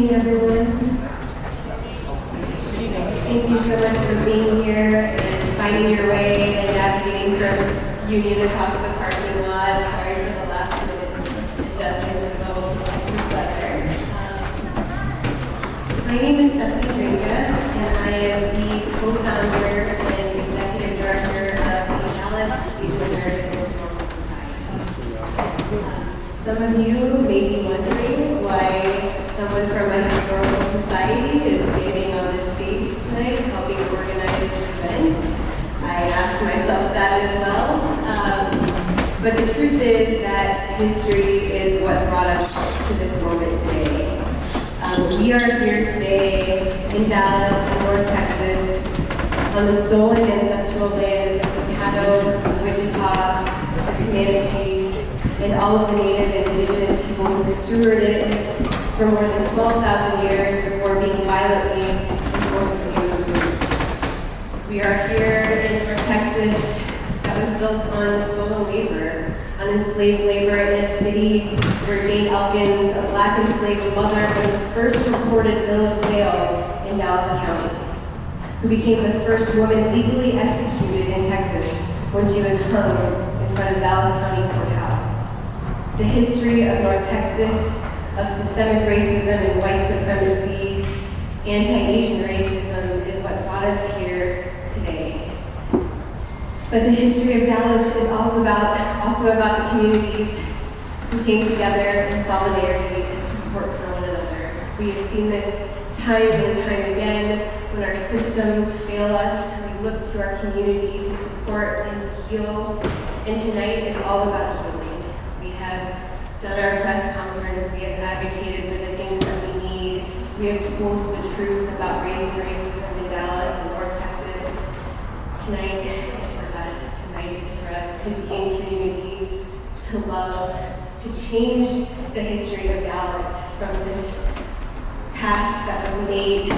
evening, everyone. Thank you so much for being here and finding your way and navigating from Union across the parking lot. Sorry for the last minute adjustment in the middle of Texas weather. My name is Drenka, and I am the co-founder and executive director of the Dallas Vigil Historical Society. Some of you may be wondering why someone from a historical society is standing on this stage tonight helping organize this event. I asked myself that as well. But the truth is that history is what brought us to this moment today. We are here today in Dallas, in North Texas, on the stolen ancestral lands of the Caddo, Wichita, the Comanche, and all of the native and indigenous people who stewarded it for more than 12,000 years before being violently and forcibly removed. We are here in North Texas that was built on stolen labor, on enslaved labor in a city where Jane Hawkins, a black enslaved mother, was the first recorded bill of sale in Dallas County, who became the first woman legally executed in Texas when she was hung in front of Dallas County Courthouse. The history of North Texas, of systemic racism and white supremacy, anti-Asian racism is what brought us here today. But the history of Dallas is also about the communities who came together in solidarity and support for one another. We have seen this time and time again. When our systems fail us, we look to our community to support and to heal. And tonight is all about healing. We have done our press conference. We have advocated for the things that we need. We have told the truth about race and racism in Dallas and North Texas. Tonight is for us. Tonight is for us to be in community, to love, to change the history of Dallas from this past that was made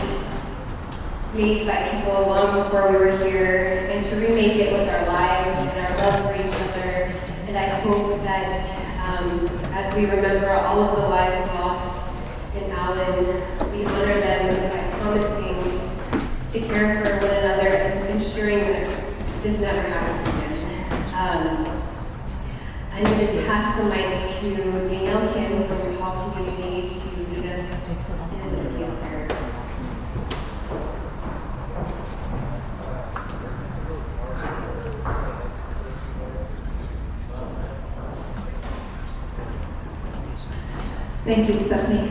by people long before we were here, and to remake it with our lives and our love for each other. And I hope that as we remember all of the lives lost in Allen, we honor them by promising to care for one another and ensuring that this never happens again. I'm going to pass the mic to Danielle from the Hall community to lead us in the prayer. Thank you, Stephanie.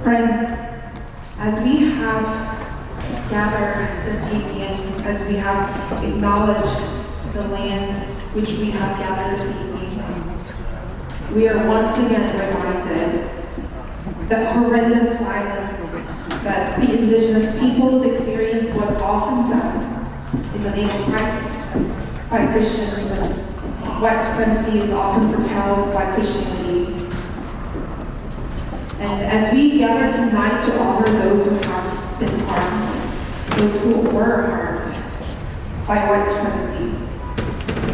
Friends, as we have gathered this evening, as we have acknowledged the land which we have gathered this evening, we are once again reminded that horrendous violence that the indigenous people's experience was often done in the name of Christ by Christians. White supremacy is often propelled by Christianity. And as we gather tonight to honor those who have been harmed, those who were harmed by white supremacy,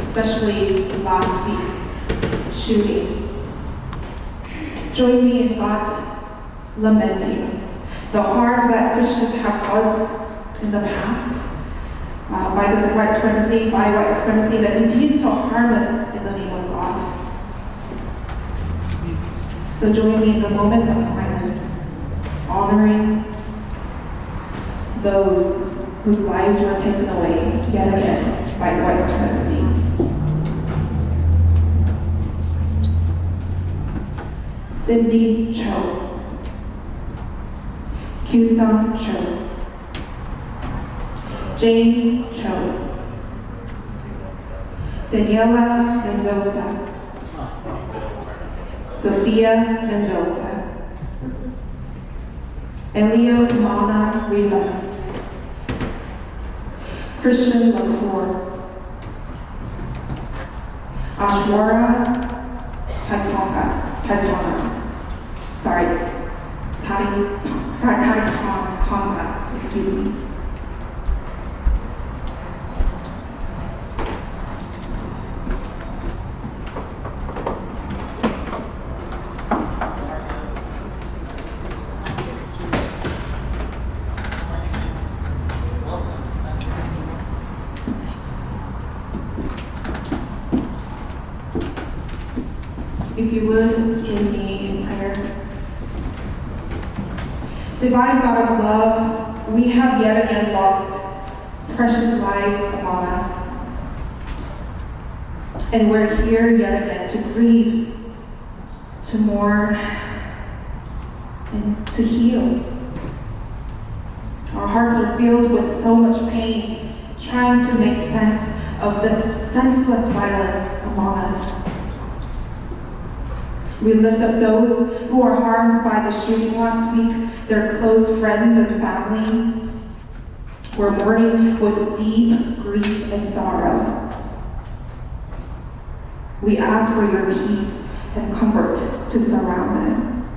especially last week's shooting, join me in God's lamenting the harm that Christians have caused in the past by this white supremacy that continues to harm us in the name of God. So join me in the moment of silence, honoring those whose lives were taken away yet again by white supremacy. Cindy Cho, Kyusung Cho, James Cho, Daniela Mendoza, Sophia Mendoza, Elio Mana Rivas, Christian LaCour, Ashwara Tatwana, excuse me. If you would, join me in prayer. Divine God of love, we have yet again lost precious lives among us. And we're here yet again to grieve, to mourn, and to heal. Our hearts are filled with so much pain, trying to make sense of this senseless violence among us. We lift up those who are harmed by the shooting last week, their close friends and family. We're mourning with deep grief and sorrow. We ask for your peace and comfort to surround them.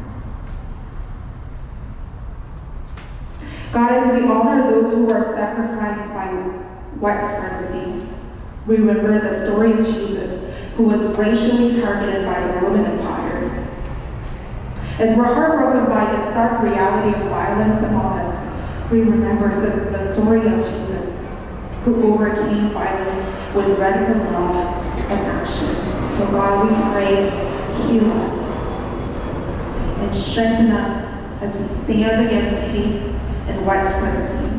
God, as we honor those who are sacrificed by white supremacy, we remember the story of Jesus, who was racially targeted by the Roman Empire. As we're heartbroken by the stark reality of violence among us, we remember the story of Jesus, who overcame violence with radical love and action. So God, we pray, heal us and strengthen us as we stand against hate and white supremacy,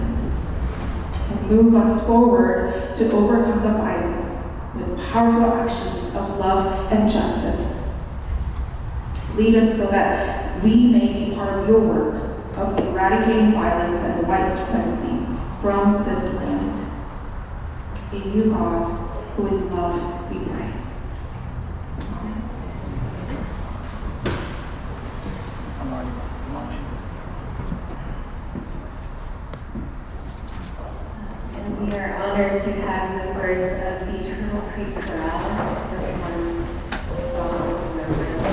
and move us forward to overcome the violence with powerful actions of love and justice. Lead us so that we may be part of your work of eradicating violence and white supremacy from this land. In you, God, who is love, we pray. And we are honored to have members of the Eternal Creek Chorale to perform the song Remembrance.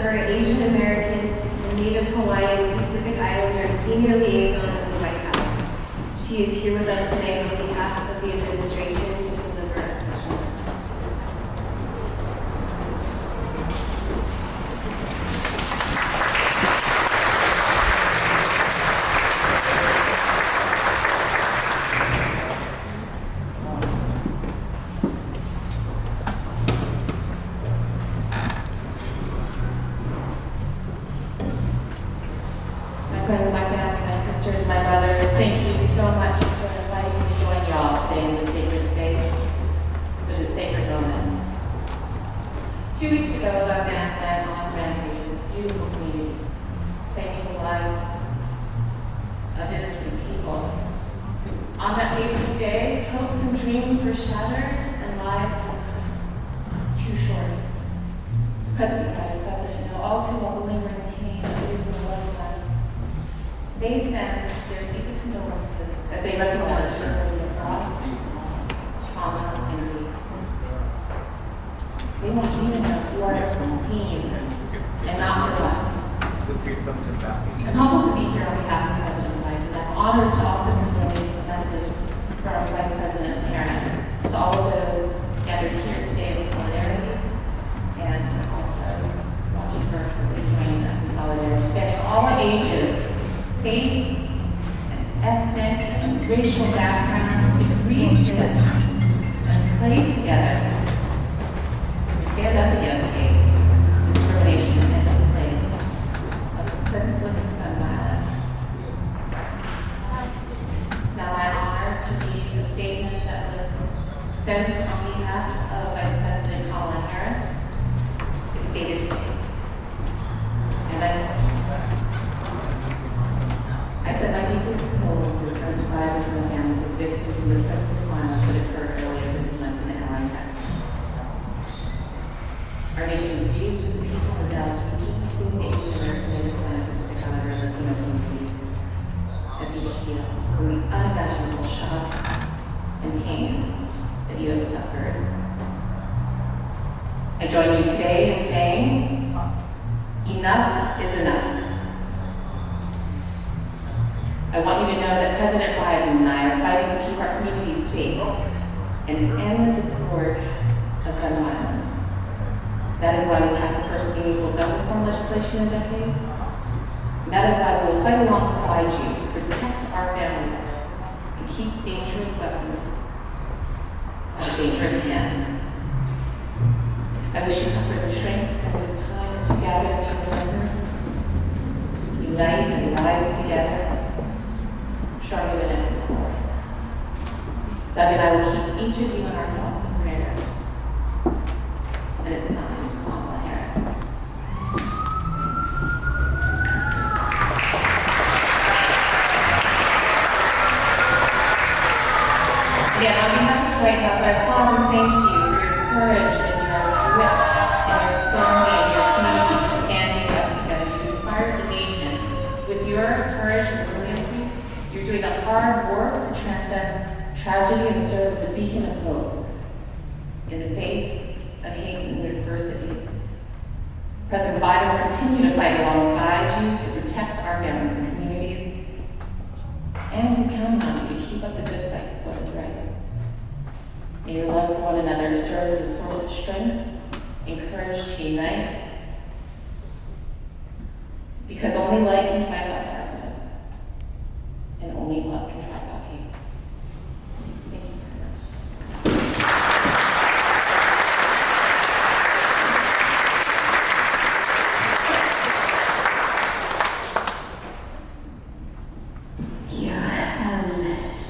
member, Asian American, and Native Hawaiian Pacific Islander Senior Liaison at the White House. She is here with us today on behalf of the administration to deliver a special message.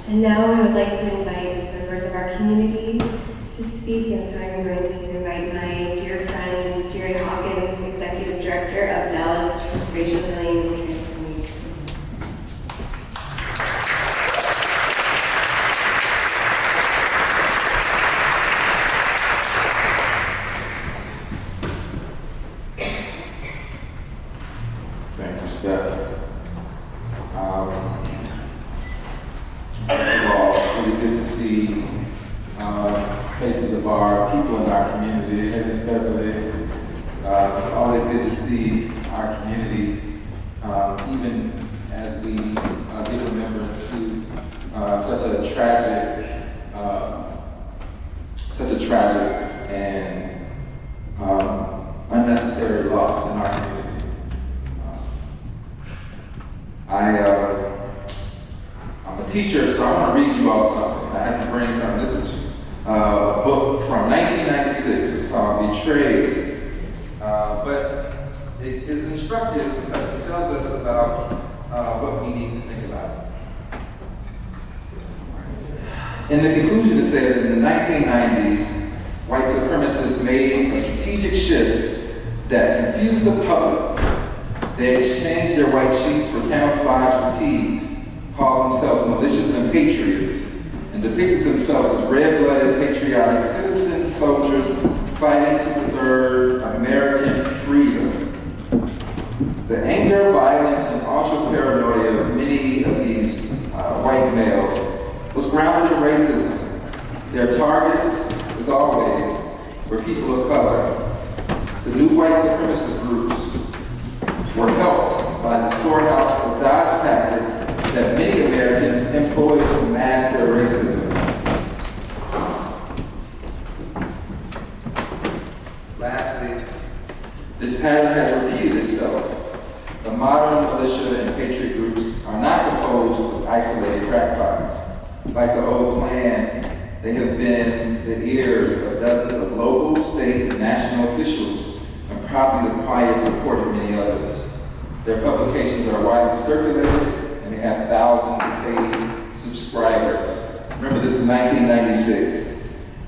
And now we would like to invite members of our community to speak, and so I'm going to invite my dear friend, Jerry Hawkins, Executive Director of Dallas Racial Healing and Transformation. Thank you, Steph. Really good to see faces of our people in our community. Hey, Miss Beverly, It's always good to see our community, even as we give remembrance to such a tragic and unnecessary loss in our community. I'm a teacher, so I want to read you all something. I had to bring something. This is a book from 1996. It's called Betrayed. But it is instructive because it tells us about what we need to think about. In the conclusion, it says, in the 1990s, white supremacists made a strategic shift that confused the public. They exchanged their white sheets for camouflage fatigues, called themselves militias and patriots, and depicted themselves as red-blooded, patriotic citizen soldiers fighting to preserve American freedom. The anger, violence, and ultra paranoia of many of these white males was grounded in racism. Their targets, as always, were people of color. The new white supremacist groups were helped by the storehouse of dodge tactics that many Americans employ to mask their racism. Lastly, this pattern has repeated itself. The modern militia and patriot groups are not composed of isolated crackpots. Like the old Klan, they have been the ears of dozens of local, state, and national officials, and probably the quiet support of many others. Their publications are widely circulated, and they have thousands of paid subscribers. Remember, this is 1996.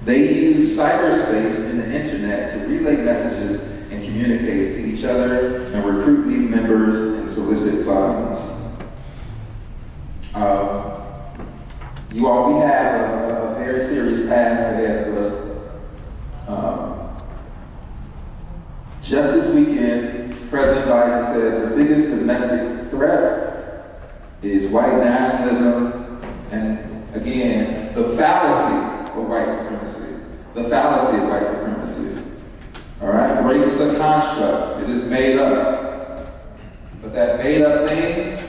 They use cyberspace and the internet to relay messages and communicate to each other and recruit new members and solicit funds. You all, we have a very serious task ahead of us. Just this weekend, President Biden said the biggest domestic threat is white nationalism and, again, the fallacy of white supremacy. The fallacy of white supremacy. All right? Race is a construct. It is made up. But that made up thing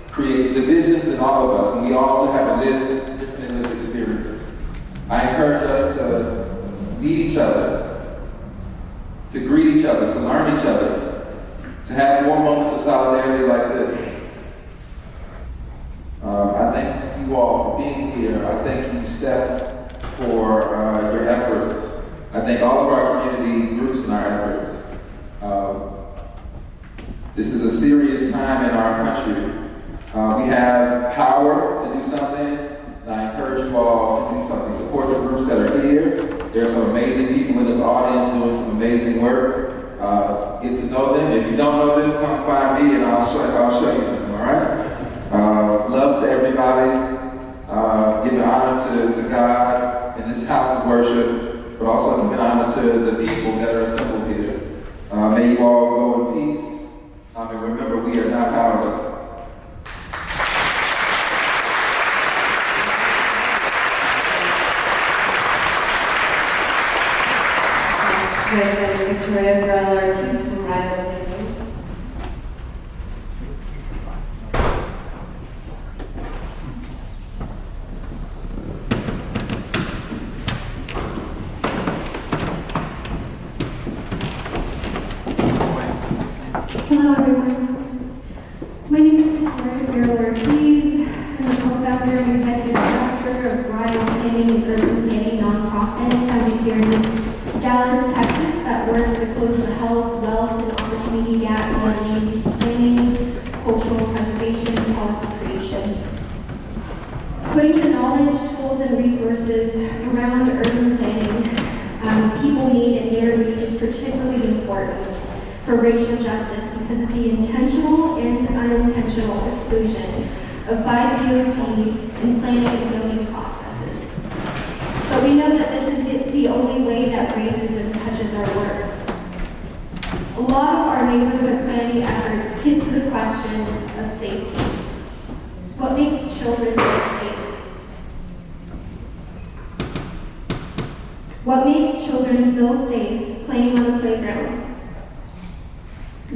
creates divisions in all of us, and we all have a different lived experience. I encourage us to meet each other, to greet each other, to learn each other, to have more moments of solidarity like this. I thank you all for being here. I thank you, Steph, for your efforts. I thank all of our community groups and our efforts. This is a serious time in our country. We have power to do something, and I encourage you all to do something. Support the groups that are here. There are some amazing people in this audience doing some amazing work. Get to know them. If you don't know them, come find me and I'll show you them, all right? Love to everybody. Giving honor to God in this house of worship, but also giving honor to the people that are assembled here. May you all go in peace. And remember, we are not powerless. Ferrell, Ortiz from Rayo. Hello everyone. My name is Ferrell Ortiz. I'm the co-founder and executive director of Rayo and Urban Planning nonprofit founded here in Dallas, Texas, that works to close the health, wealth, and opportunity gap beyond land use planning, cultural preservation, and policy creation. Putting the knowledge, tools, and resources around urban planning people need in their reach is particularly important for racial justice because of the intentional and unintentional exclusion of by DOT in planning and zoning processes. But we know that this is the only way that racism touches our work. A lot of our neighborhood planning efforts get to the question of safety. What makes children feel safe? What makes children feel safe playing on the playground?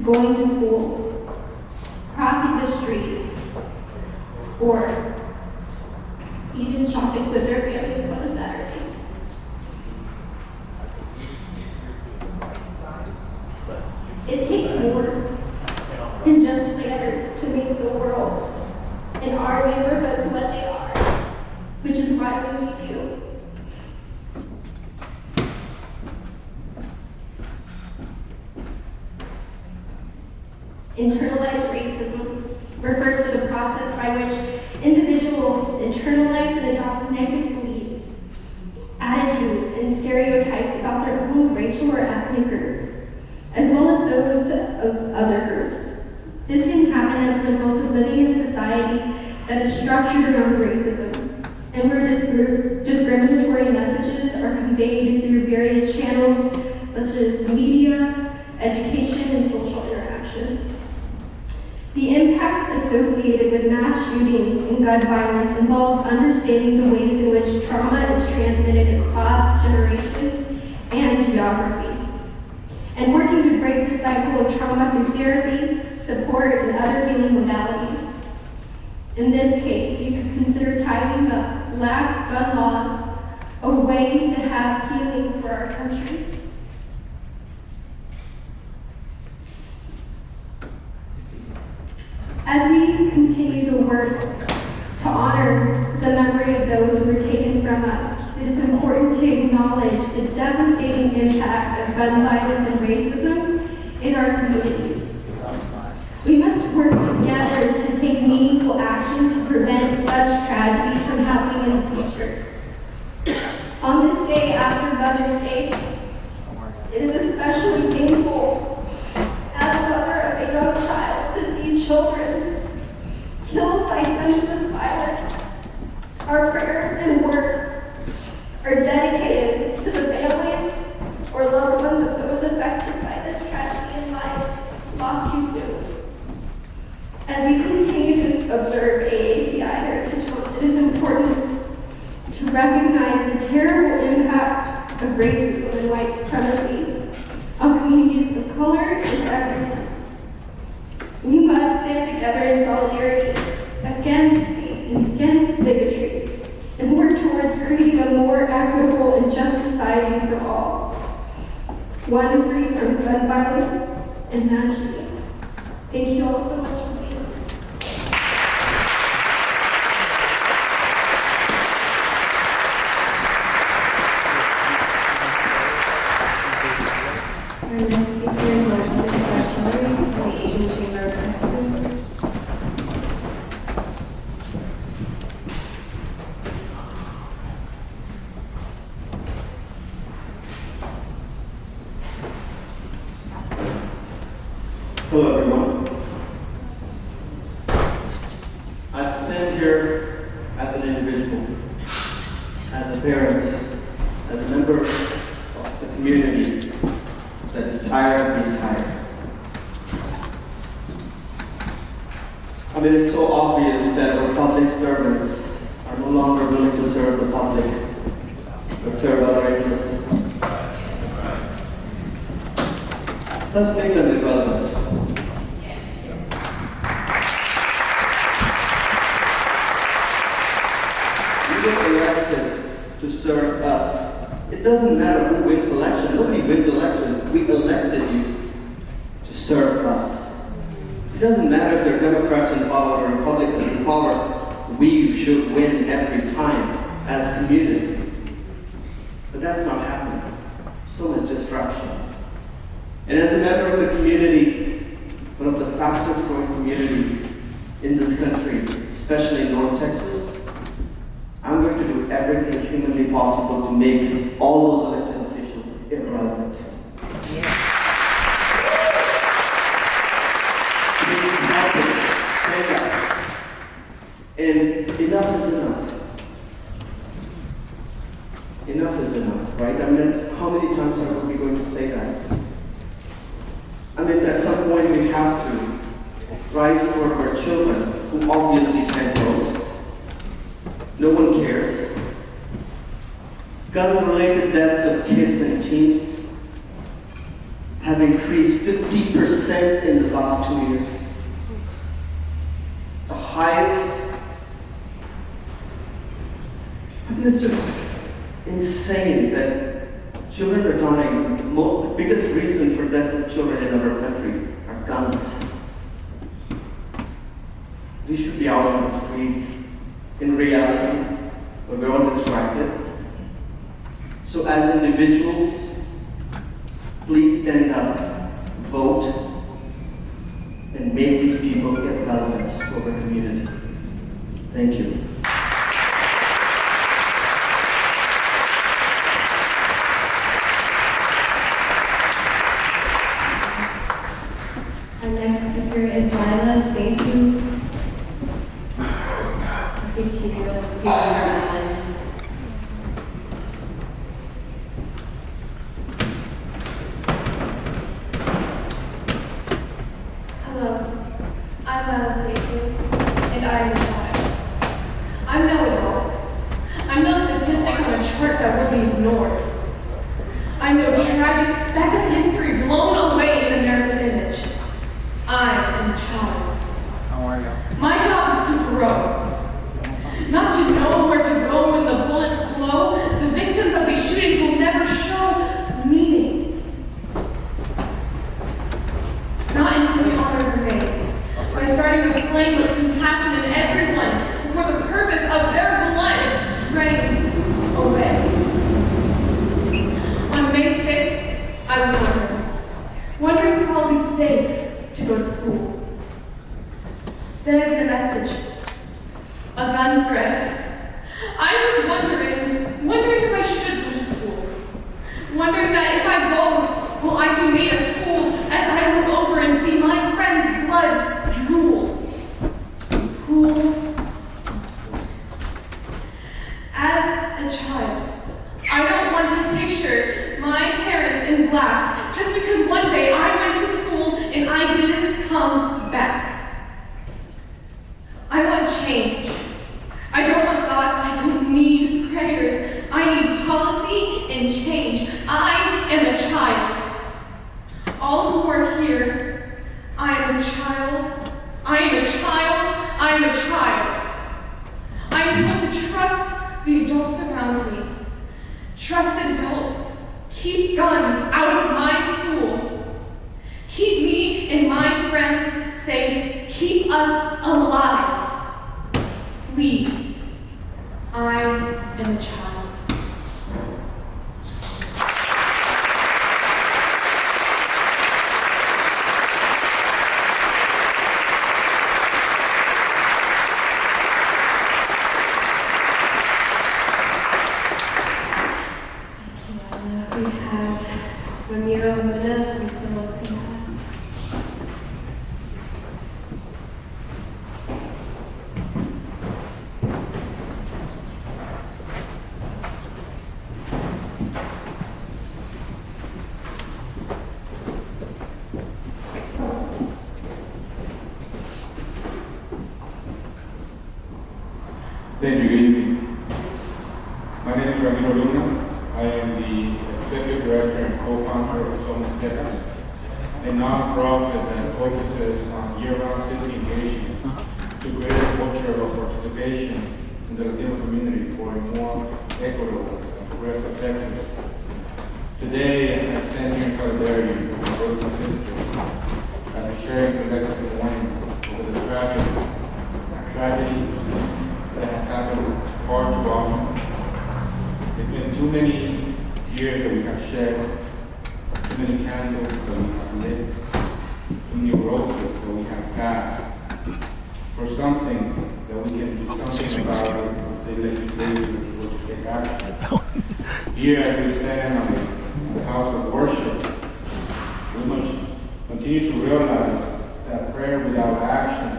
going to school, crossing the street, or even shopping with their families on a Saturday. It takes more than just planners to make the world in our neighborhoods what they are, which is why we need you. Internalized racism refers to the process by which individuals internalize and adopt negative beliefs, attitudes, and stereotypes about their own racial or ethnic group, as well as those of other groups. This can happen as a result of living in a society that is structured around racism, and where discriminatory messages are conveyed through various channels such as the media, education, and social interactions. The impact associated with mass shootings and gun violence involves understanding the ways in which trauma is transmitted across generations and geography, and working to break the cycle of trauma through therapy, support, and other healing modalities. In this case, you could consider tightening up lax gun laws a way to have healing for our country. As we continue to work to honor the memory of those who were taken from us, it is important to acknowledge the devastating impact of gun violence and racism in our communities. We must work together to take meaningful action to prevent such tragedies from happening in the future. On this day after Mother's Day, it is especially painful as a mother of a young child to see children killed by senseless violence. Our prayers and work are dedicated to the families or loved ones of those affected by this tragedy and lives lost too soon. As we continue to observe AAPI Heritage Month, it is important to recognize the terrible impact of racism and white supremacy on communities of color and everyone. We must stand together in solidarity against hate and against bigotry and work towards creating a more equitable and just society for all, one free from gun violence and mass shootings. Thank you all so much for being here. Our next speaker is Mohammed Farshori from the Asian Chamber of Justice. Hello, everyone. I stand here as an individual, as a parent, as a member of the community that's tired of being tired. I mean, it's so obvious that our public servants are no longer willing to serve the public, but serve other interests. Let's make them irrelevant. We get elected to serve us. It doesn't matter who wins election. Nobody wins election. We elected you to serve us. It doesn't matter if they're Democrats in power or Republicans in power. We should win every time as a community. But that's not happening. So is distraction. And as a member of the community, one of the fastest growing communities in this country, especially in North Texas, I'm going to do everything humanly possible to make all those elected officials irrelevant. And enough is enough. Enough is enough, right? I mean, how many times are we going to say that? I mean, at some point we have to rise for our children who obviously can't vote. No one cares. Gun-related deaths of kids and teens have have increased 50% in the last 2 years. The highest. And it's just insane that children are dying. The biggest reason for deaths of children in our country are guns. We should be out on the streets in reality, but we're all distracted. So as individuals, please stand up, vote, and make these people get relevant to our community. Thank you. Our next speaker is Laila Saithu, a 15-year-old student at Mohammed. Hello, I'm Laila Saithu, and I am a child. I'm no adult. I'm no statistic on a chart that will be ignored. I'm no tragic speck of history blown away in a nervous image. I am a child. How are you? My job is to grow. Not to know where to go when the bullets blow. The victims of these shootings will never show meaning. Not until we honor the remains. By starting with playing with compassion in everyone before the purpose of their blood drains away. On May 6th, I was wondering if I'll be safe to go to school. Then I get a message. A gun threat. I was wondering if I should go to school. Wondering that if I go, will I be made a fool as I look over and see my friend's blood drool. Pool. As a child, I don't want to picture my parents in black just because one day I went to school and I didn't come back. I want change. I don't want thoughts. I don't need prayers. I need policy and change. I am a child. All who are here, I am a child. I am a child. I am a child. I am told to trust the adults around me. Trusted adults, keep guns out of my school. Keep me and my friends safe. Keep us alive. Please, I am a child. We have Ramiro Mona from Somos Pinas. Thank you, good evening. My name is Ramiro Luna. I am the Executive Director and Co-founder of Somos Pinas, a non-profit that focuses on year-round civic engagement to create a culture of participation in the Latino community for a more equitable and progressive Texas. Today, I stand here in solidarity with my brothers and sisters as we share a collective mourning over the tragedy that has happened far too often. It's been too many tears that we have shed, too many candles that we have lit, too many roses that we have passed, for something that we can do something about the legislation which will take action. Here as we stand on the house of worship, we must continue to realize that prayer without action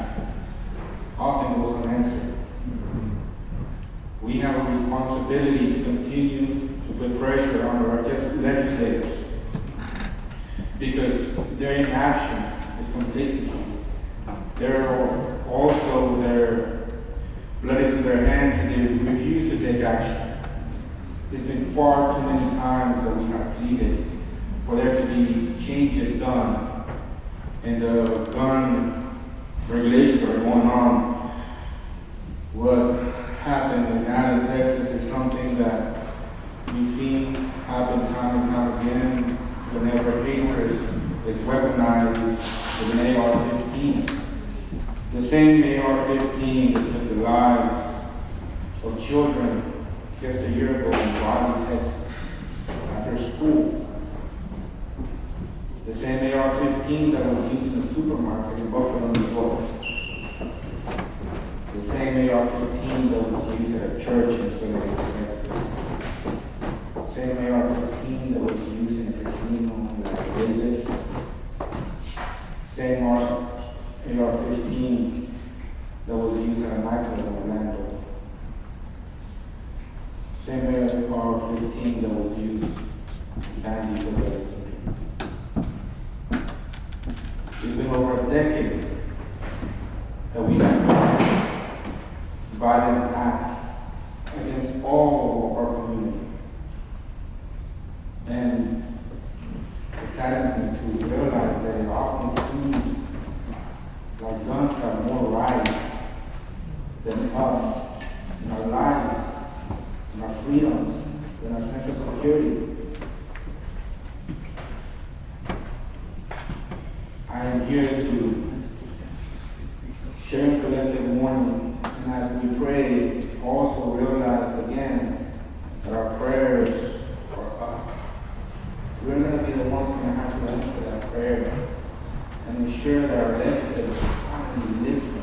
often goes unanswered. We have a responsibility to continue to put pressure on our legislators because their inaction is complacency. They're also, their blood is in their hands and they refuse to take action. It's been far too many times that we have pleaded for there to be changes done in the gun regulations that are going on. What happened in Allen, Texas is something that we've seen happen time and time again whenever hatred is weaponized with an AR-15. The same AR-15 that took the lives of children just a year ago in Raleigh, Texas, after school. The same AR-15 that was used in the supermarket in Buffalo, New York. The same AR-15 that was used at a church in Southern Texas. The same AR-15 that was used in a casino in Las Vegas. Same AR-15 that was used at a nightclub in Orlando. Same AR-15 that was used in San Diego. It's been over a decade that we have violent acts against all of our community. And it saddens me to realize that it often seems like guns have more rights than us in our lives, in our freedoms, in our sense of security. I am here to share collective mourning, and as we pray, also realize again that our prayers for us. We're going to be the ones going to have to answer that prayer and ensure that our legislators finally listen.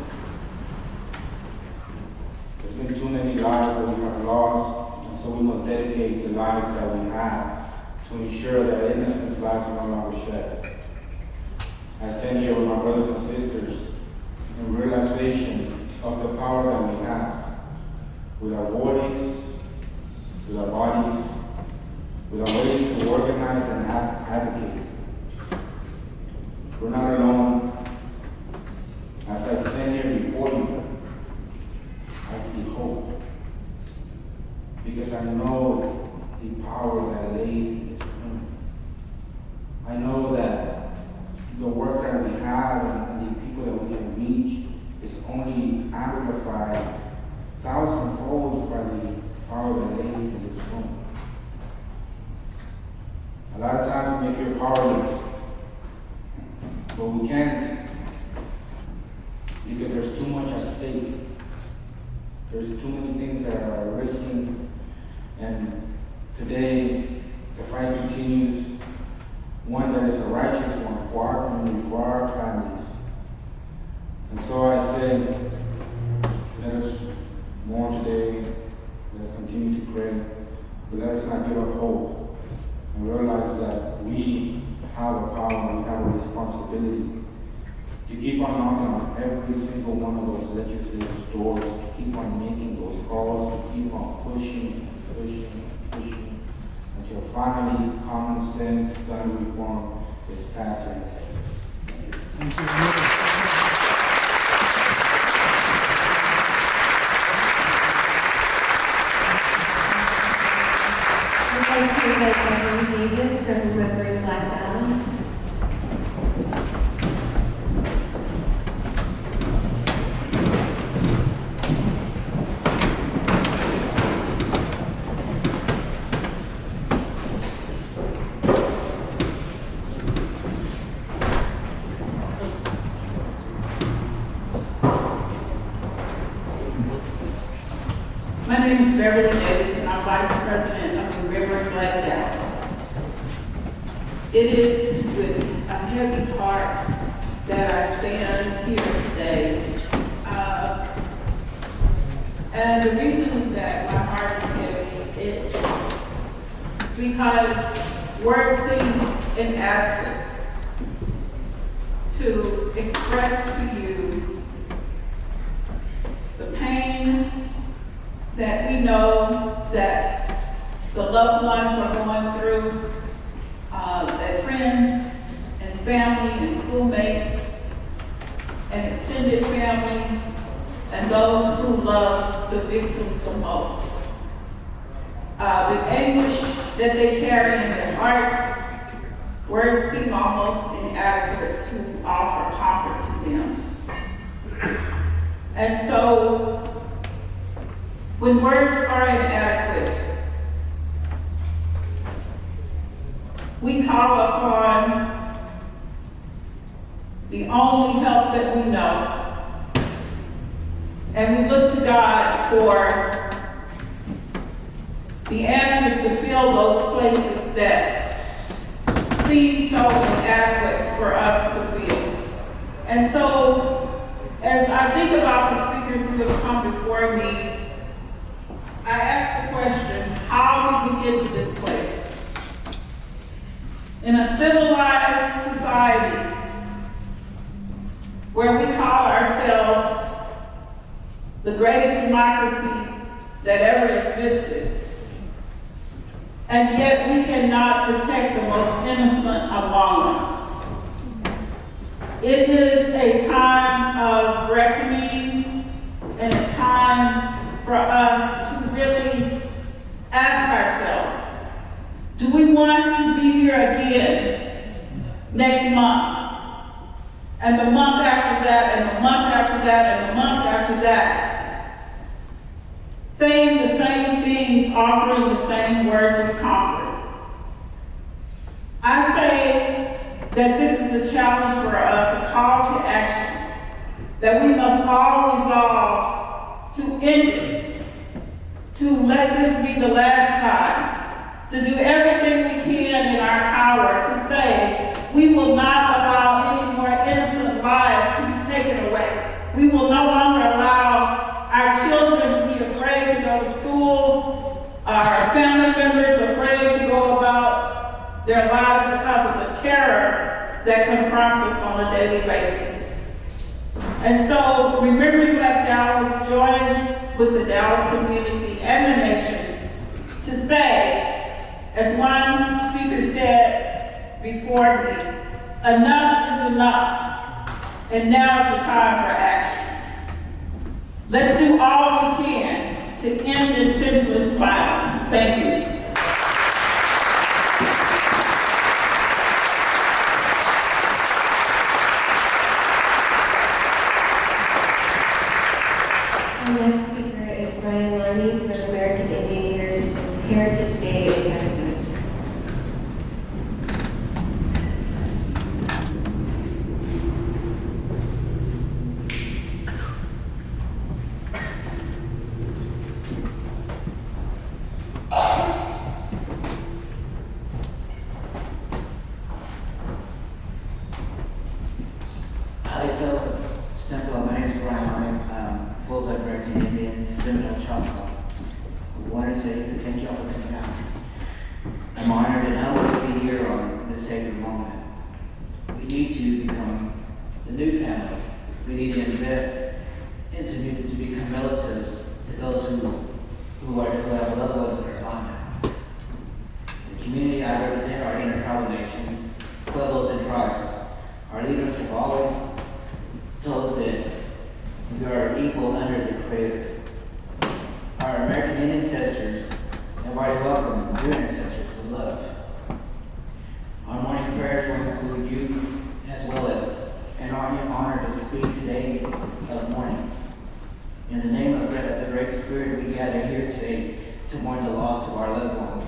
There's been too many lives that we have lost, and so we must dedicate the lives that we have to ensure that innocent lives are no longer shed. I stand here with my brothers and sisters in realization of the power that we have with our bodies, with our bodies, with our ways to organize and advocate. We're not alone. As I stand here before you, I see hope. Because I know the power that lays in this room. I know that the work that we have and the people that we can reach is only amplified thousandfold by the power that lays in this room. A lot of times we may feel powerless, but we can't because there's too much at stake. There's too many things that are risking, and today the fight continues, one that is a righteous one for our community, for our families. And so I say, let us mourn today, let us continue to pray, but let us not give up hope and realize that we have a power and we have a responsibility to keep on knocking on every single one of those legislative doors, to keep on making those calls, to keep on pushing, until finally common sense, gun reform is passed in Texas. Thank you. I'd like to invite Reverend Davis from Remembering Black Dallas. My name is Beverly Davis, and I'm Vice President of the Remembering Black Dallas. It is with a heavy heart that I stand here today. And the reason that my heart is heavy is because words seem inadequate to express to you the pain that we know that the loved ones are going through, that friends and family and schoolmates and extended family and those who love the victims the most. The anguish that they carry in their hearts words seem almost inadequate to offer comfort to them. And so, when words are inadequate, we call upon the only help that we know. And we look to God for the answers to fill those places that seem so inadequate for us to fill. And so, as I think about the speakers who have come before me, I ask the question, how did we get to this place? In a civilized society where we call ourselves the greatest democracy that ever existed, and yet we cannot protect the most innocent among us. It is a time of reckoning and a time for us to really ask ourselves, do we want to be here again next month? And the month after that, and the month after that, and the month after that, saying the same things, offering the same words of comfort. I say that this is a challenge for us, a call to action, that we must all resolve to end it, to let this be the last time, to do everything we can in our power to say, we will not allow any more innocent lives to be taken away. We will no longer allow our children to be afraid to go to school, our family members afraid to go about their lives because of the terror that confronts us on a daily basis. And so, Remembering Black Dallas joins with the Dallas community and the nation to say, as one speaker said before me, enough is enough, and now is the time for action. Let's do all we can to end this senseless violence. Thank you. Our next speaker is Brian Larney from American Indian Heritage Day in Texas. My name is Brian Larney, full-blood American Indian, Seminole Choctaw. I wanted to say thank you all for coming out. I'm honored and humbled to be here on this sacred moment. We need to become the new family. We need to invest into to become relatives to those who have loved ones that are gone now. The community I represent are intertribal nations, pueblos, and tribes. Our leaders have always told that we are equal under the Creator. Our American ancestors have already welcomed your ancestors with love. Our morning prayers will include you, as well as an honor to speak today of mourning. In the name of the Great Spirit, we gather here today to mourn the loss of our loved ones.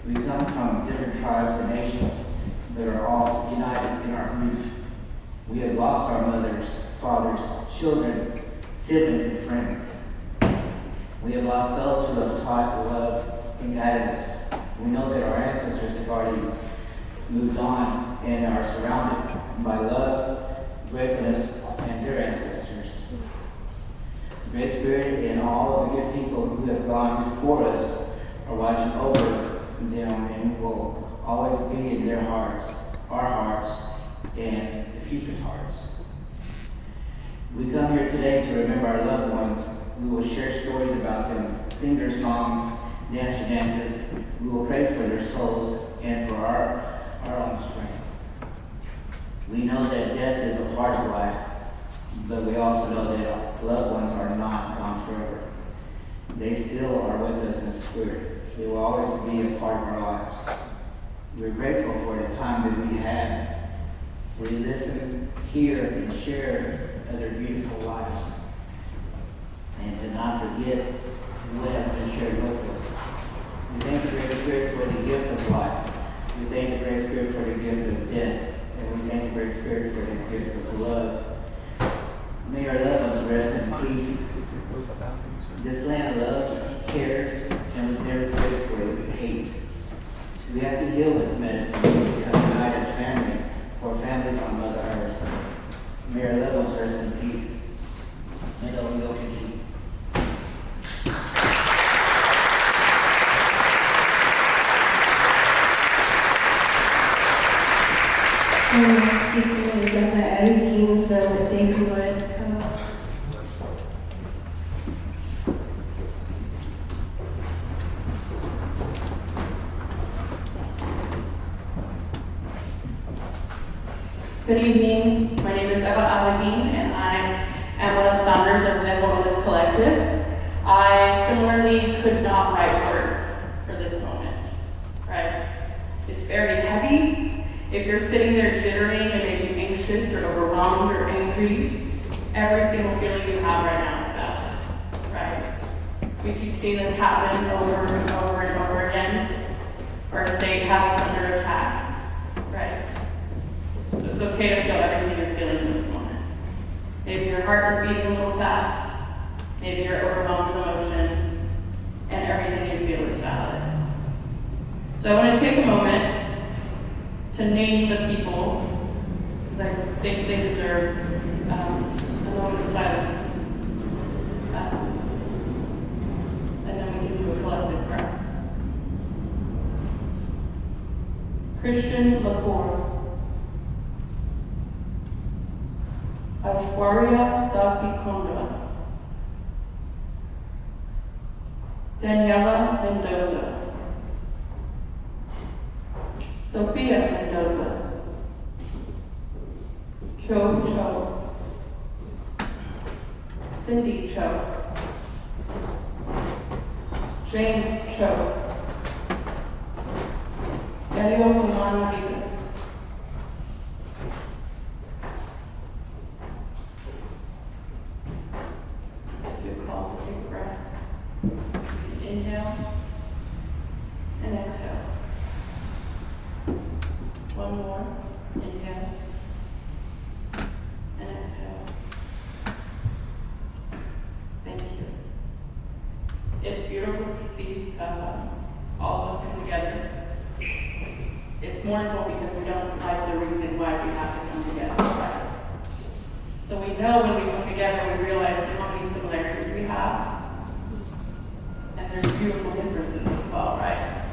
We come from different tribes and nations that are all united in our grief. We have lost our mothers, fathers, children, siblings, and friends. We have lost those who have taught, loved, and guided us. We know that our ancestors have already moved on and are surrounded by love, gratefulness, and their ancestors. The Great Spirit and all of the good people who have gone before us are watching over them and will always be in their hearts, our hearts, and the future's hearts. We come here today to remember our loved ones. We will share stories about them, sing their songs, dance their dances. We will pray for their souls and for our own strength. We know that death is a part of life, but we also know that loved ones are not gone forever. They still are with us in spirit. They will always be a part of our lives. We're grateful for the time that we had to listen, hear, and share other beautiful lives. And to not forget what has been shared with us. We thank the Great Spirit for the gift of life. We thank the Great Spirit for the gift of death. And we thank the Great Spirit for the gift of love. May our loved ones rest in peace. This land loves, cares, and was never created for hate. We have to heal with medicine to become united as family for families on Mother Earth. May our loved ones rest in peace. May the Lord be. Our next speaker is Erika from David Moritsugu. Good evening. My name is and I am one of the founders of the Women's Collective. I similarly could not write words for this moment, right? It's very heavy. If you're sitting there jittering and maybe anxious or overwhelmed or angry, every single feeling you have right now is valid, right? We keep seeing this happen over and over and over again. Our state has us under attack, right? So it's okay to feel everything you're feeling in this moment. Maybe your heart is beating a little fast. Maybe you're overwhelmed with emotion, and everything you feel is valid. So I want to take a moment to name the people, because I think they deserve a moment of silence. And then we can do a collective prayer. Christian Lacour. Farshori Dapikonda. Danielle Mendoza. Sophia Mendoza. Kyo Cho. Cindy Cho. James Cho. Rayo Mohammed. Inhale and exhale. One more. Inhale and exhale. Thank you. It's beautiful to see all of us come together. It's mournful because we don't like the reason why we have to come together. Right? So we know when we come together, we realize how many similarities we have. There's beautiful differences as well, right?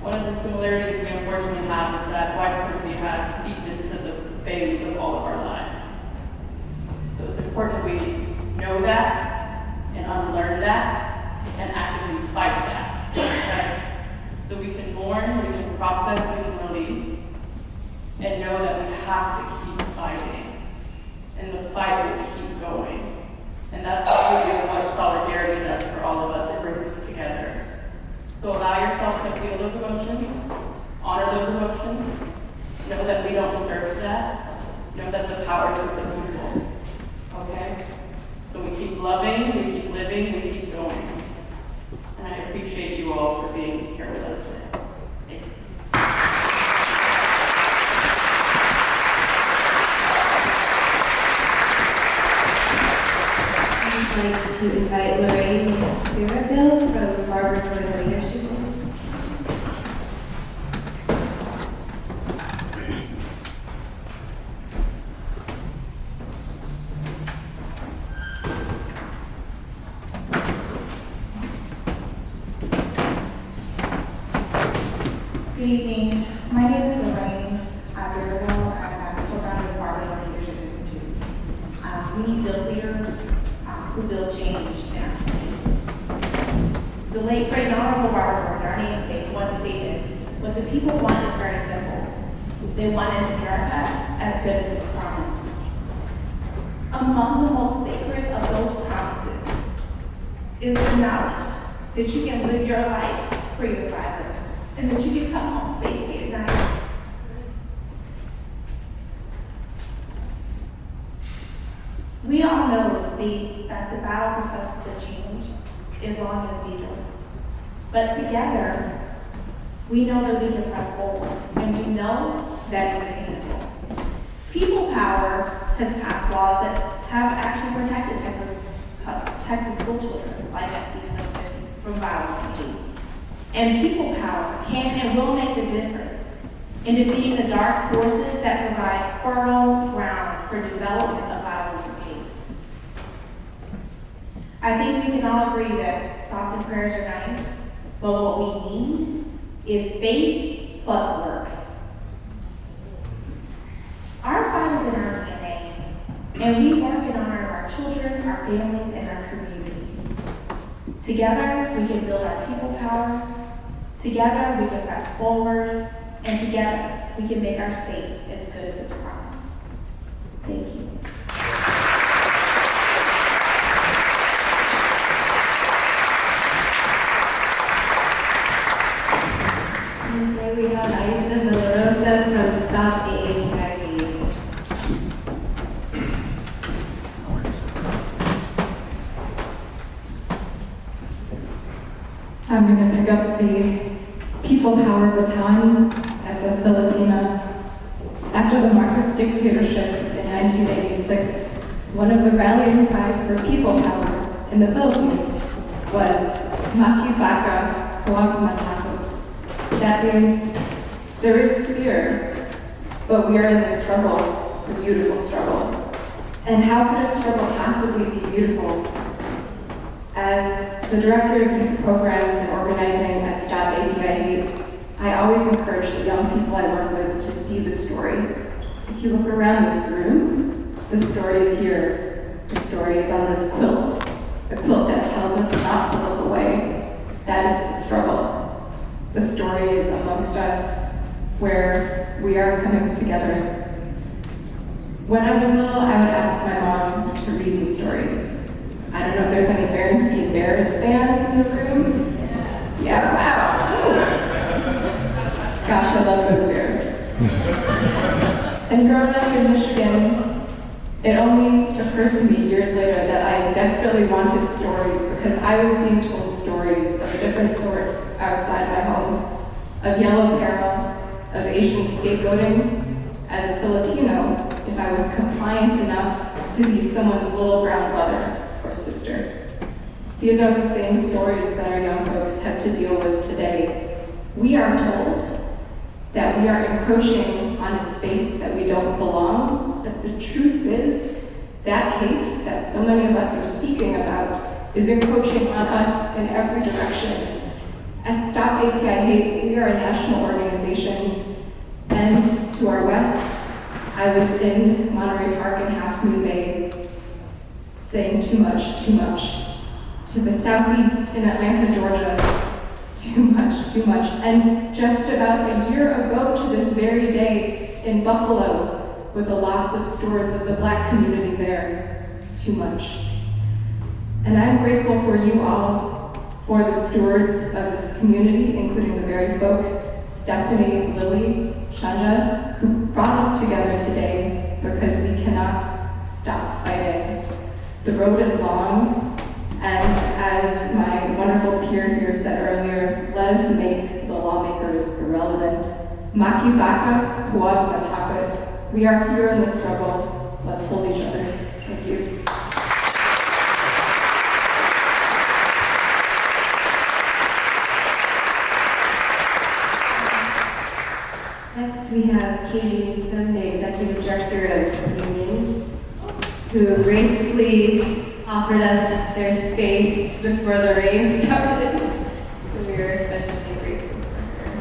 One of the similarities we unfortunately have is that white supremacy has seeped into the veins of all of our lives. So it's important we know that and unlearn that and actively fight that, right? So we can mourn, we can process, we can release, and know that we have to keep fighting. And the fight will keep going. And that's really what solidarity does for all of us. It brings us together. So allow yourself to feel those emotions, honor those emotions, know that we don't deserve that, know that the power is with the people, okay? So we keep loving, we keep living, we keep going. And I appreciate you all for being here with us today. Thank you. I'd like to invite Ferrell from Harvard for the Leadership List. Good evening. My name is Lorraine Ferrell, and I'm the co-founder of Harvard Leadership Institute. We build leaders who build change in our state. The late great Honorable Barbara Gordon, our namesake, once stated, what the people want is very simple. They want an America as good as its promise. Among the most sacred of those promises is the knowledge that you can live your life free of violence and that you can come home safely We all know that the battle for substantive change is long and beaten. But together, we know that we can press forward, and we know that it's attainable. People power has passed laws that have actually protected Texas school children, like SB 2050, from violence and hate. And people power can and will make a difference in defeating the dark forces that provide fertile ground for development of violence and hate. I think we can all agree that thoughts and prayers are nice, but what we need is faith plus works. Our fight is in our DNA, and we work in honor of our children, our families, and our community. Together, we can build our people power. Together, we can press forward. And together, we can make our state as good as it's promised. Thank you. And today we have Isa from Stop AAPIB. I'm going to pick up the people power baton as a Filipina. After the Marcos dictatorship in 1986, one of the rallying cries for people power in the Philippines was Makibaka Huwag Matakot. That means there is fear, but we are in the struggle, the beautiful struggle. And how could a struggle possibly be beautiful? As the director of youth programs and organizing at Stop APID, I always encourage the young people I work with to see the story. If you look around this room, the story is here. The story is on this quilt, a quilt that tells us not to look away. That is the struggle. The story is amongst us, where we are coming together. When I was little, I would ask my mom to read me stories. I don't know if there's any Berenstain Bears fans in the room. Yeah, wow. Ooh. Gosh, I love those bears. And growing up in Michigan, it only occurred to me years later that I desperately wanted stories because I was being told stories of a different sort outside my home, of yellow peril, of Asian scapegoating. As a Filipino, if I was compliant enough to be someone's little brown brother or sister. These are the same stories that our young folks have to deal with today. We are told that we are encroaching on a space that we don't belong, but the truth is that hate that so many of us are speaking about is encroaching on us in every direction. At Stop API Hate, we are a national organization, and to our west, I was in Monterey Park and Half Moon Bay saying too much, too much. To the southeast in Atlanta, Georgia, too much, too much. And just about a year ago to this very day in Buffalo, with the loss of stewards of the Black community there, too much. And I'm grateful for you all, for the stewards of this community, including the very folks, Stephanie, Lily, Shanja, who brought us together today because we cannot stop fighting. The road is long, and as my wonderful peer here said earlier, let us make the lawmakers irrelevant. Makibaka Huwag Matakot. We are here in the struggle. Let's hold each other. Thank you. Next, we have Katie Newsom, the Executive Director of Union, who graciously offered us their space before the rain started. So we are especially grateful for her.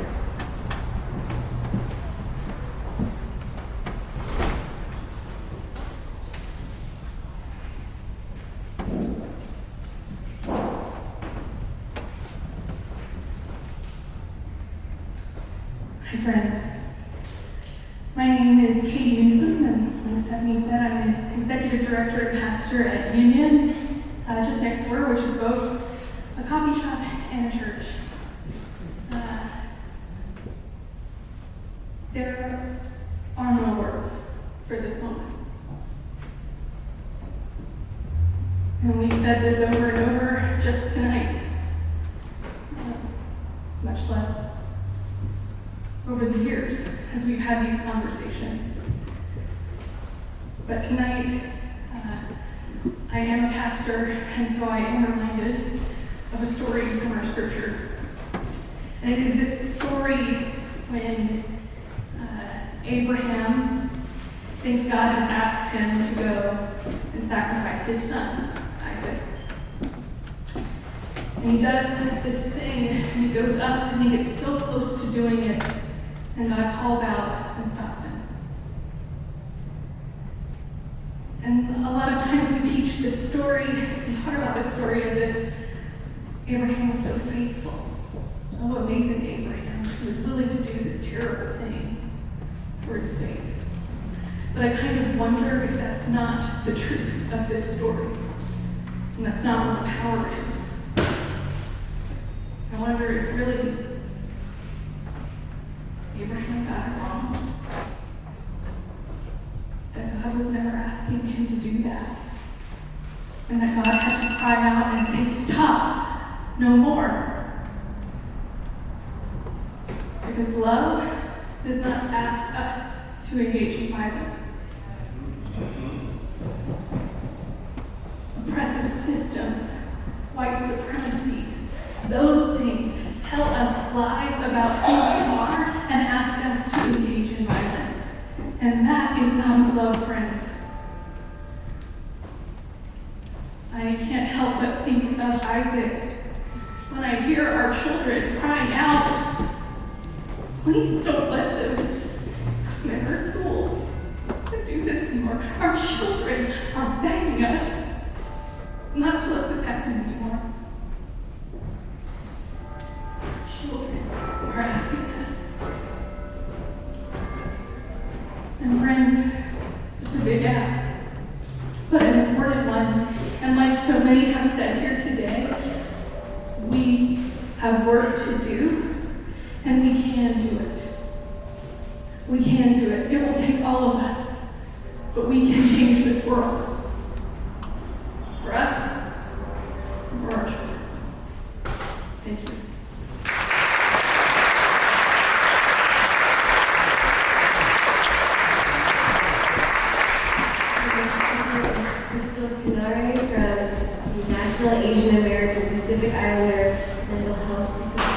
Hi friends. My name is Katie Newsom, and like Stephanie said, I'm the Executive Director and Pastor at Union, just next door, which is both a coffee shop and a church. There are no words for this moment. have these conversations. But tonight, I am a pastor, and so I am reminded of a story from our scripture. And it is this story when Abraham thinks God has asked him to go and sacrifice his son, Isaac. And he does this thing, and he goes up, and he gets so close to doing it, and God calls out and stops him. And a lot of times we teach this story, we talk about this story as if Abraham was so faithful. Oh, amazing Abraham, who was willing to do this terrible thing for his faith. But I kind of wonder if that's not the truth of this story. And that's not what the power is. I wonder if really Abraham got it wrong. That God was never asking him to do that. And that God had to cry out and say, stop, no more. Because love does not ask us to engage in violence. Oppressive systems, white supremacy, those things tell us lies about who we are and ask us to engage in violence. And that is not love, friends. I can't help but think of Isaac when I hear our children crying out, please don't let them come in our schools to do this anymore. Our children are begging us not to let this happen anymore. Children are asking us. And friends, it's a big ask, but an important one. And like so many have said here today, we have work to do, and we can do it. We can do it. It will take all of us, but we can change this world. For us, and for our children. Thank you. Asian American Pacific Islander Mental Health Association.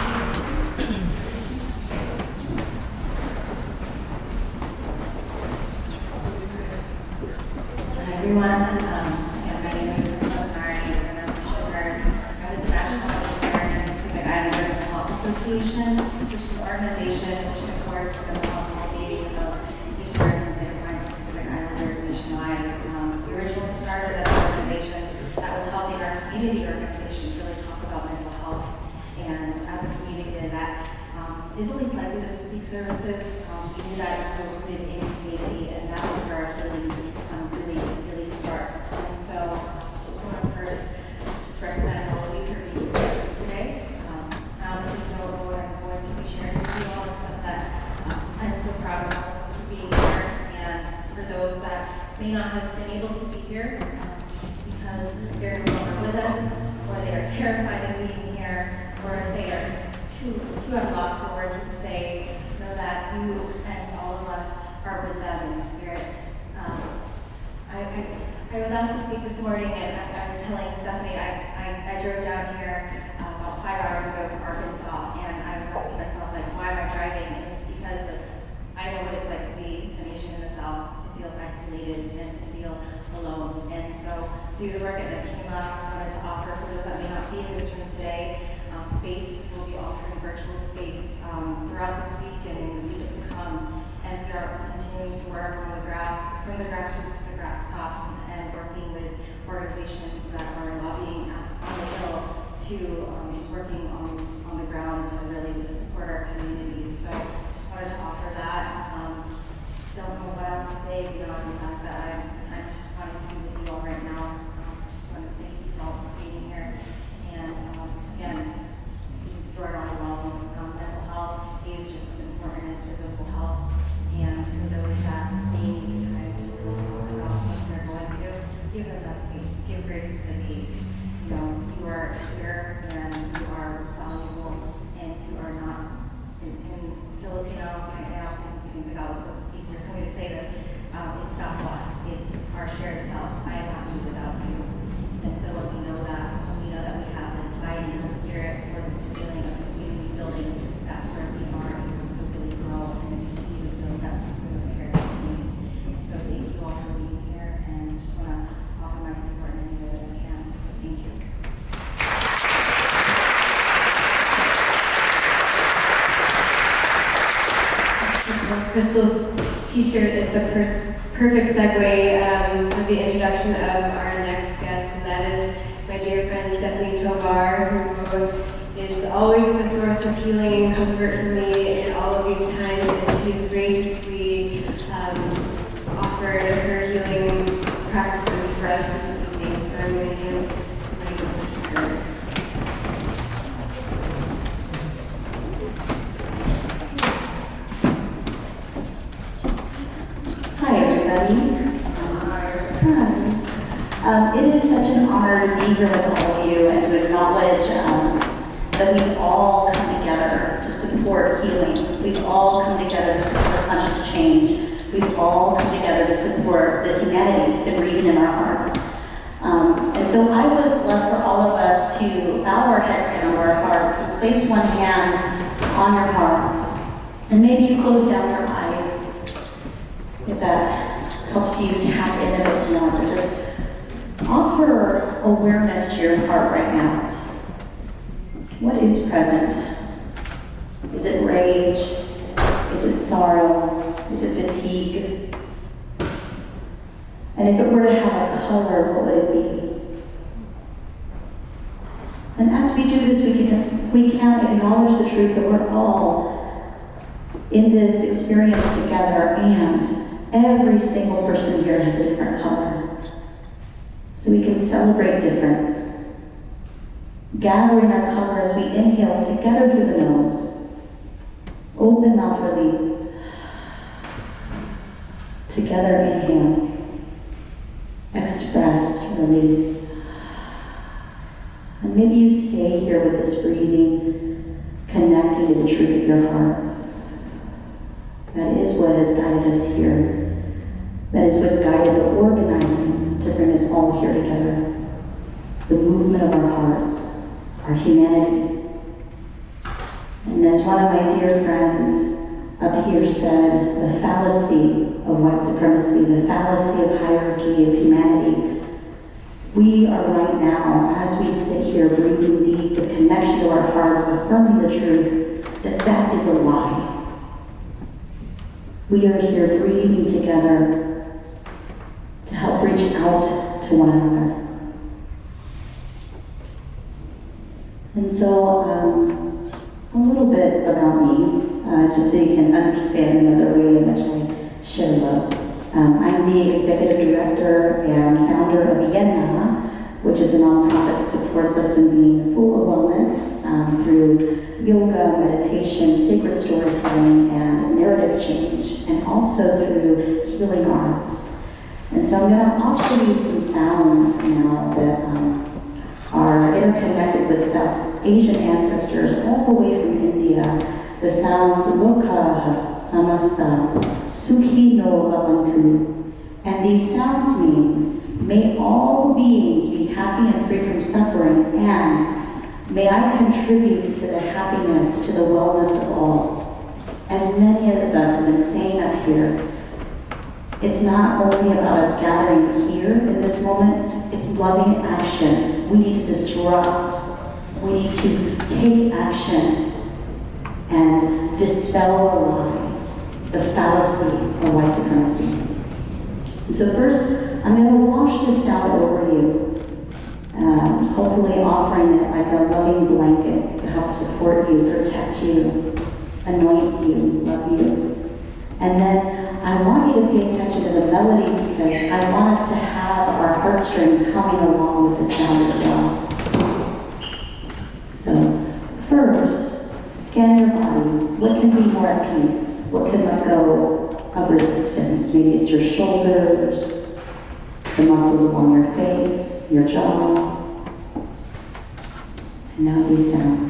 Hi everyone, my name is Crystal Nari, and I'm I was a National Asian American Pacific Islander Mental Health Association, which is an organization which supports the mental health well-being of Asian Americans and Pacific Islanders nationwide. We originally started as an organization that was helping our community organizations really talk about mental health, and as a community that is always likely to seek services, we knew that we were rooted in community, and that was where our healing really starts. And so I just want to first just recognize all of you for being here today. I honestly don't know what I'm going to be sharing with you all, except that I'm so proud of all of us for being here, and for those that may not have been able to be here, because they're no longer with us, or they are terrified of being here, or if they are just too have lost for words to say, know that you and all of us are with them in the spirit. I was asked to speak this morning, and I was telling Stephanie, I drove down here about 5 hours ago from Arkansas, and I was asking myself, like, why am I driving? And it's because I know what it's like to be an Asian in the South, to feel isolated and to feel alone. And so through the work at Drenka, I wanted to offer, for those that may not be in this room today, space. We'll be offering virtual space throughout this week and in the weeks to come. And we are continuing to work on the grass, from the grassroots to the grass tops, and working with organizations that are lobbying on the Hill to just working on the ground to really support our communities. So just wanted to offer that. Don't know what else to say beyond the fact that I'm just wanting to be with you all right now. Just want to thank you for all for being here. And again, you are not alone. Mental health is just as important as physical health. And for those that may need time to really talk about what they're going through, give them that space. Give grace to the peace. You know, you are here and you are valuable, and you are not in Filipino. I often speak in Tagalog, so Crystal's t-shirt is the perfect segue for the introduction of our next guest, and that is my dear friend Stephanie Tovar, who is always the source of healing and comfort for me in all of these times, and she's graciously offered her healing practices for us this evening. So I'm going to hand the mic over to her. Hi, everybody. It is such an honor to be here with all of you and to acknowledge that we've all come together to support healing. We've all come together to support conscious change. We've all come together to support the humanity that breathes in our hearts. And so I would love for all of us to bow our heads down to our hearts and place one hand on your heart. And maybe you close down your eyes if that helps you tap in a bit more. But just offer awareness to your heart right now. What is present? Is it rage? Is it sorrow? Is it fatigue? And if it were to have a color, what would it be? And as we do this, we can acknowledge the truth that we're all in this experience together, and every single person here has a different color. So we can celebrate difference. Gathering our color as we inhale together through the nose. Open mouth release. Together inhale. Express, release. And maybe you stay here with this breathing, connecting to the truth of your heart. That is what has guided us here. That is what guided the organizing to bring us all here together. The movement of our hearts, our humanity. And as one of my dear friends up here said, the fallacy of white supremacy, the fallacy of hierarchy of humanity. We are right now, as we sit here breathing deep with connection to our hearts, affirming the truth that that is a lie. We are here breathing together to help reach out to one another. And so, a little bit about me, just so you can understand another way in which I share love. I'm the executive director and founder of Yenna, which is a nonprofit that supports us in being full of wellness through yoga, meditation, sacred storytelling, and narrative change, and also through healing arts. And so I'm going to offer you some sounds now that are interconnected with South Asian ancestors all the way from India. The sounds Loka, Samasta, Sukhi no Bhavantu. And these sounds mean, may all beings be happy and free from suffering, and may I contribute to the happiness, to the wellness of all. As many of us have been saying up here, it's not only about us gathering here in this moment, it's loving action. We need to disrupt. We need to take action and dispel the lie, the fallacy of white supremacy. And so first, I'm going to wash this sound over you, hopefully offering it like a loving blanket to help support you, protect you, anoint you, love you. And then I want you to pay attention to the melody because I want us to have our heartstrings humming along with the sound as well. So first, scan your body. What can be more at peace? What can let go of resistance? Maybe it's your shoulders, the muscles along your face, your jaw. And now these sounds.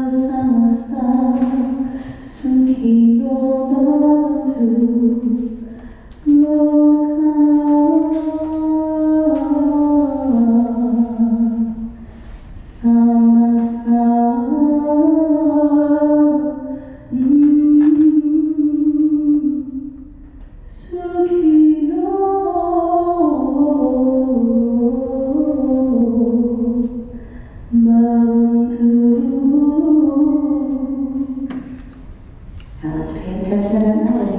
Some Now let's pay attention to that melody.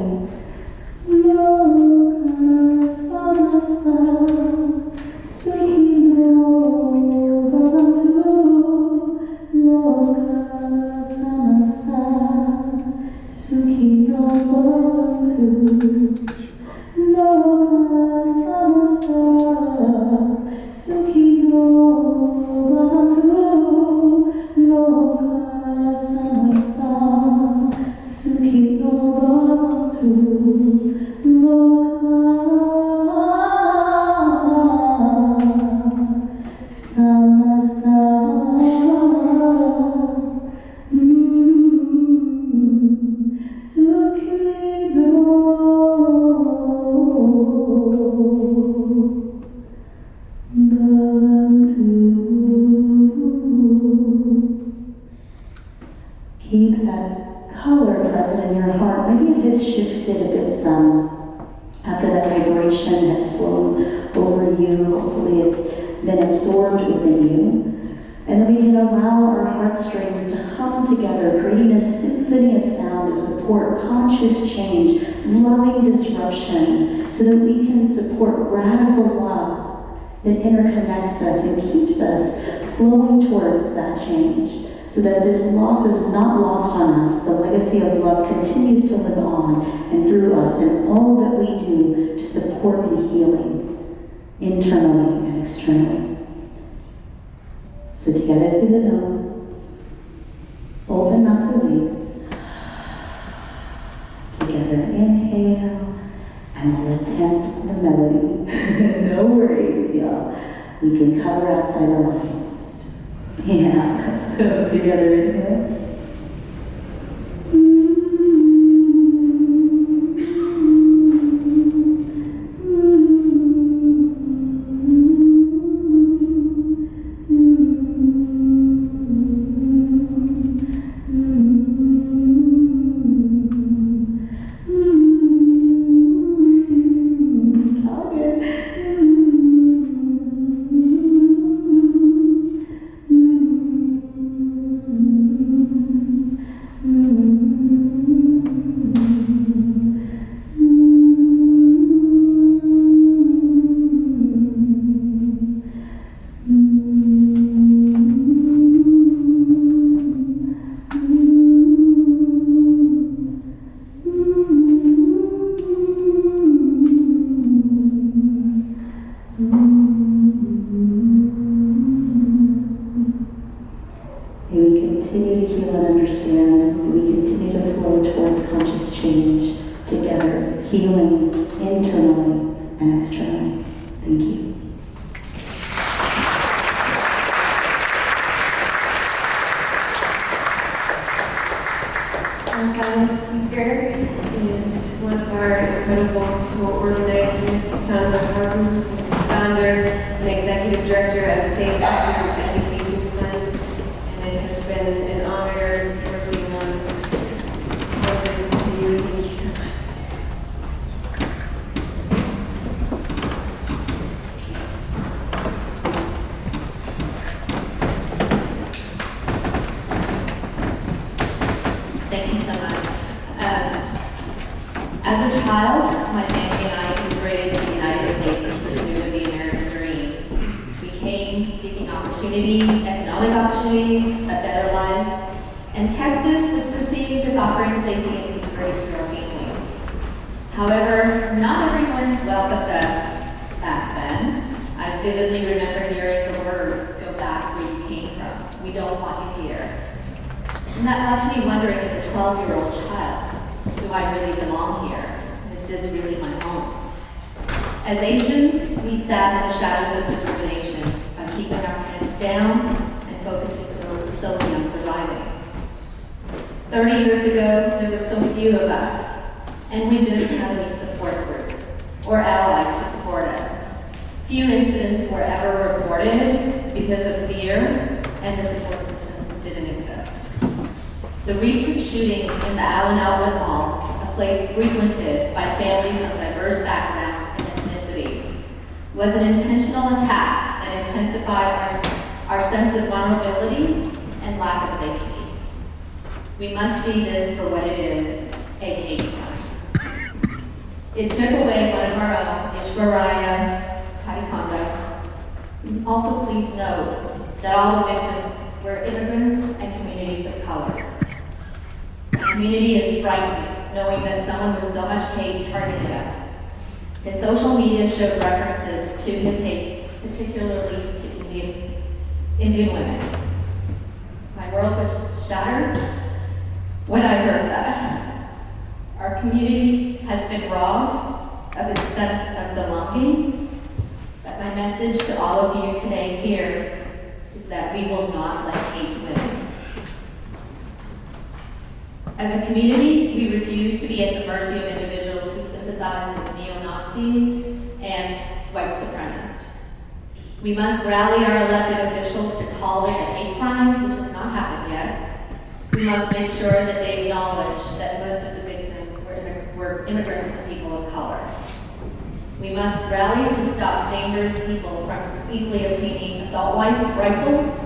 Keep that color present in your heart. Maybe it has shifted a bit some after that vibration has flown over you. Hopefully it's been absorbed within you. And then we can allow our heartstrings to hum together, creating a symphony of sound to support conscious change, loving disruption, so that we can support radical love that interconnects us and keeps us flowing towards that change. So that this loss is not lost on us. The legacy of love continues to live on and through us in all that we do to support and healing, internally and externally. So together through the nose, open mouth release. Together inhale, and we'll attempt the melody. No worries, y'all. We can cover outside our lines. Yeah, so together inhale. and we didn't have any support groups or allies to support us. Few incidents were ever reported because of fear, and the support systems didn't exist. The recent shootings in the Allen Outlet Mall, a place frequented by families from diverse backgrounds and ethnicities, was an intentional attack that intensified our sense of vulnerability and lack of safety. We must see this for what it is, a hate crime. It took away one of our own, Ishwaraya Karikonda. Also, please note that all the victims were immigrants and communities of color. The community is frightened knowing that someone with so much hate targeted us. His social media showed references to his hate, particularly to Indian women. My world was shattered when I heard that. Our community has been robbed of its sense of belonging, but my message to all of you today here is that we will not let hate win. As a community, we refuse to be at the mercy of individuals who sympathize with neo-Nazis and white supremacists. We must rally our elected officials to call this a hate crime, which has not happened yet. We must make sure that they acknowledge that most of the victims were immigrants and people of color. We must rally to stop dangerous people from easily obtaining assault rifles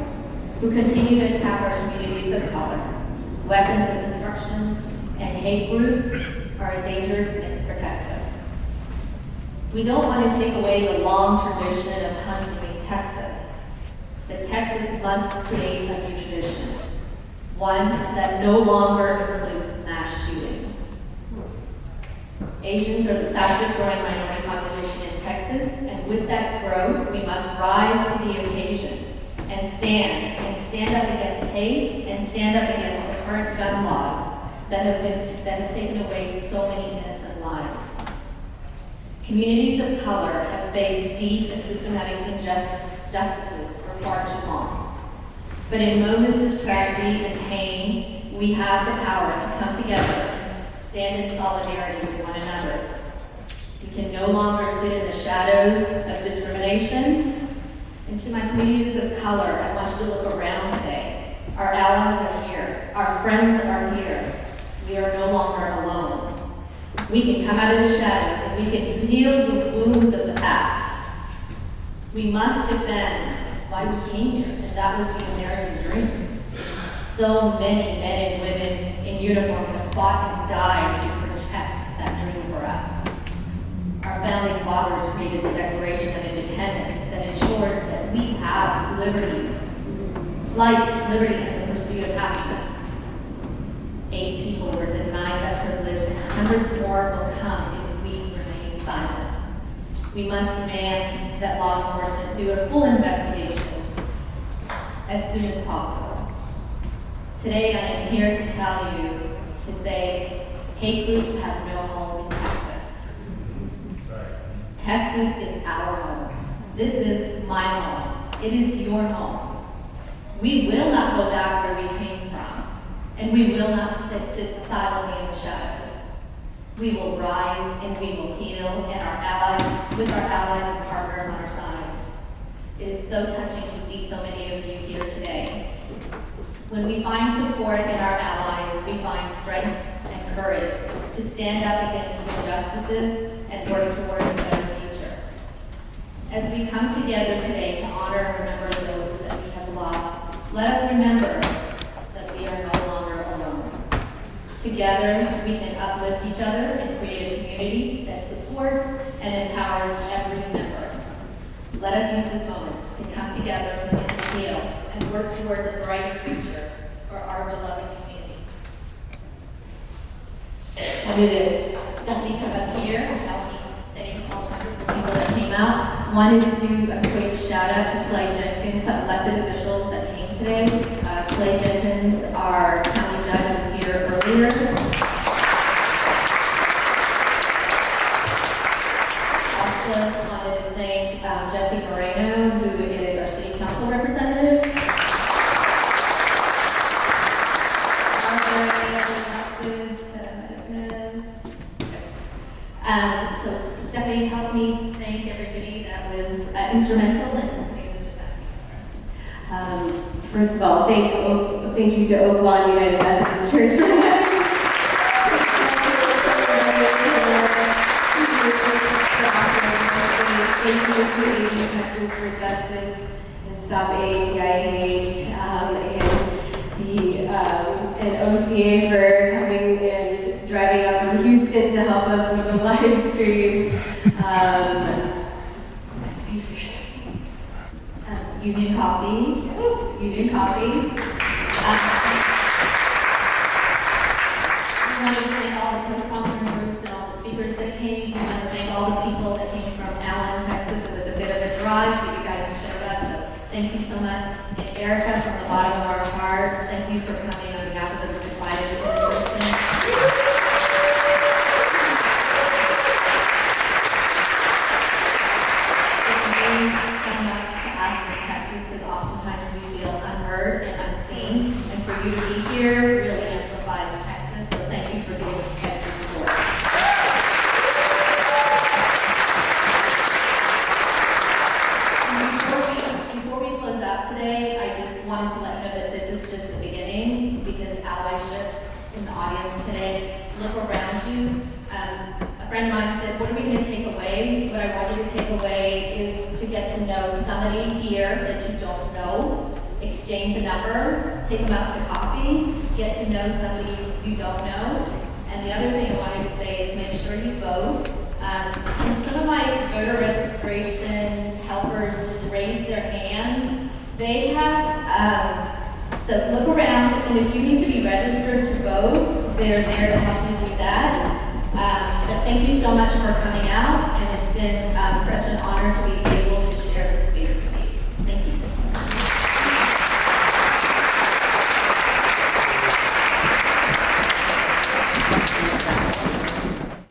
who continue to attack our communities of color. Weapons of destruction and hate groups are a dangerous mix for Texas. We don't want to take away the long tradition of hunting in Texas, but Texas must create a new tradition, one that no longer includes mass shootings. Asians are the fastest growing minority population in Texas, and with that growth, we must rise to the occasion and stand up against hate and stand up against the current gun laws that have taken away so many innocent lives. Communities of color have faced deep and systematic injustices for far too long. But in moments of tragedy and pain, we have the power to come together and stand in solidarity with one another. We can no longer sit in the shadows of discrimination. And to my communities of color, I want you to look around today. Our allies are here. Our friends are here. We are no longer alone. We can come out of the shadows and we can heal the wounds of the past. We must defend why we came here, and that was the American dream. So many men and women in uniform have fought and died to protect that dream for us. Our founding fathers created the Declaration of Independence that ensures that we have liberty, life, liberty, and the pursuit of happiness. 8 people were denied that privilege, and hundreds more will come if we remain silent. We must demand that law enforcement do a full investigation as soon as possible. Today, I am here to tell you, to say, hate groups have no home in Texas. Texas is our home. This is my home. It is your home. We will not go back where we came from, and we will not sit silently in the shadows. We will rise and we will heal, and with our allies and partners on our side. It is so touching to see so many of you here today. When we find support in our allies, we find strength and courage to stand up against injustices and work towards a better future. As we come together today to honor and remember those that we have lost, let us remember that we are no longer alone. Together, we can uplift each other and create a community that supports and empowers every member. Let us use this moment to come together and to heal and work towards a brighter future for our beloved community. I wanted to Stephanie come up here and help me thank all the people that came out. Wanted to do a quick shout out to Clay Jenkins, some elected officials that came today. Clay Jenkins, our county judge, was here earlier. Also wanted to thank Jesse Moreno, who is our city council representative. So Stephanie helped me thank everybody that was instrumental in putting this event. First of all, thank you to Oaklawn United Methodist Church for that. Thank you to AD Texans for Justice and Stop API Hate, and OCA for coming and driving up from Houston to help us with the live stream. Union Coffee. I want to thank all the co-sponsoring groups and all the speakers that came. I want to thank all the people that came from Allen, Texas. It was a bit of a drive, but you guys showed up, so thank you so much. And Erika, from the bottom of our hearts, thank you for coming on behalf of the divided administration. It means so much to us in Texas because oftentimes we feel unheard and unseen, and for you to be here really amplifies Texas, so thank you for being Texas support. Before we close out today, I just wanted to let you know that this is just the beginning, because allyships in the audience today, look around you. A friend of mine said, what are we going to take away? What I want you to take away is to get to know somebody here that you don't know, exchange a number, take them out to coffee, get to know somebody you don't know. And the other thing I wanted to say is make sure you vote. And some of my voter registration helpers just raise their hands. They have, so look around, and if you need to be registered to vote, they're there to help you do that. So thank you so much for coming out, and it's been such an honor to be able to